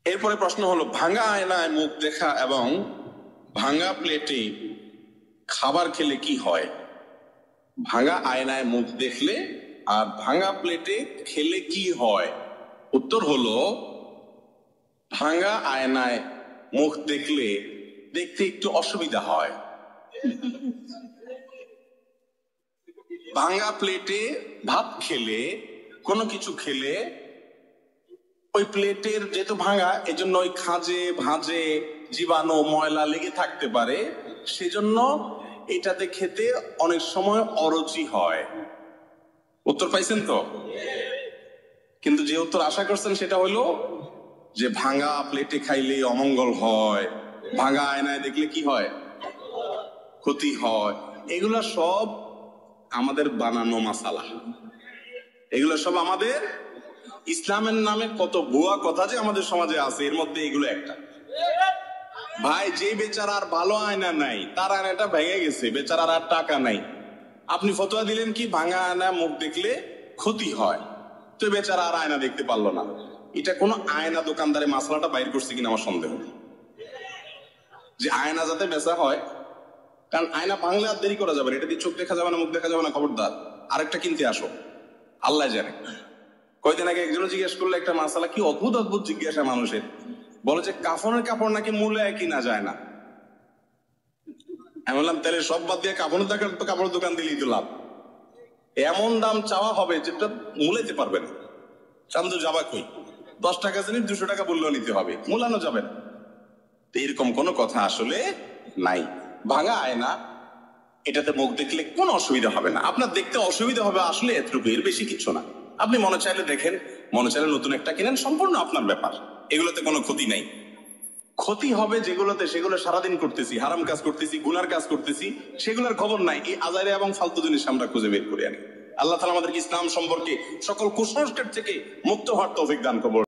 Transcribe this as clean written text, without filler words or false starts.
এরপরে প্রশ্ন হলো, ভাঙা আয়নায় মুখ দেখা এবং ভাঙা প্লেটে খাবার খেলে কি হয়? ভাঙা আয়নায় মুখ দেখলে আর ভাঙা প্লেটে খেলে কি হয়? উত্তর হলো, ভাঙা আয়নায় মুখ দেখলে দেখতে একটু অসুবিধা হয়। ভাঙা প্লেটে ভাত খেলে, কোনো কিছু খেলে, ওই প্লেটের যেহেতু ভাঙা, এজন্য ওই খাঁজে ভাঁজে জীবাণু ময়লা লেগে থাকতে পারে, সেজন্য এটাতে খেতে অনেক সময় অরুচি হয়। উত্তর পাইছেন তো? কিন্তু যে উত্তর আশা করছেন সেটা হলো যে ভাঙা প্লেটে খাইলে অমঙ্গল হয়, ভাঙা আয়নায় দেখলে কি হয়? ক্ষতি হয়। এগুলা সব আমাদের বানানো মাসালা। এগুলো সব আমাদের ইসলামের নামে কত ভুয়া কথা যে আমাদের সমাজে আছে, এর মধ্যে এগুলো একটা। ভাই, যে বেচারার ভালো আয়না নাই, তার আয়নাটা ভেঙে গেছে, বেচারার আর টাকা নাই, আপনি ফতোয়া দিলেন কি ভাঙা আয়না মুখ দেখলে ক্ষতি হয়, তো বেচারা আর আয়না দেখতে পারলো না। এটা কোন আয়না দোকানদারে মাসলাটা বাইর করছে কিনা আমার সন্দেহ, যে আয়না যাতে বেচা হয়। কারণ আয়না ভাঙলে আর দেরি করা যাবে না, এটা দিয়ে চোখ দেখা যাবে না, মুখ দেখা যাবে না, খবরদার আরেকটা কিনতে আসো, আল্লাহ জানে। কয়দিন আগে একজন জিজ্ঞেস করলো একটা মাসালা, কি অদ্ভুত অদ্ভুত জিজ্ঞাসা মানুষের, বলে যে কাফনের কাপড় নাকি মূলে কিনা যায় না। আমি বললাম, তাহলে সব বাদ দিয়ে কাপড়ের দোকান দিলেই তো লাভ। এমন দাম চাওয়া হবে যেটা মূলাইতে পারবে না। চান্দু যাবা কই, 10 টাকা জিনিস 200 টাকা বললেও নিতে হবে, মূলানো যাবে না। এরকম কোনো কথা আসলে নাই। ভাঙা আয়না, এটাতে মুখ দেখলে কোনো অসুবিধা হবে না। আপনার দেখতে অসুবিধা হবে আসলে এতটুকু, এর বেশি কিছু না। আপনি মনে চাইলে দেখেন, মনে চাইলে নতুন একটা কিনেন, সম্পূর্ণ আপনার ব্যাপার। এগুলোতে কোনো ক্ষতি নাই। ক্ষতি হবে যেগুলোতে, সেগুলো সারাদিন করতেছি, হারাম কাজ করতেছি, গুনার কাজ করতেছি, সেগুলোর খবর নাই। এই আজারে এবং ফালতু জিনিস আমরা খুঁজে বের করে আনি। আল্লাহ তাআলা আমাদেরকে ইসলাম সম্পর্কে সকল কুসংস্কার থেকে মুক্ত হওয়ার তৌফিক দান করুন।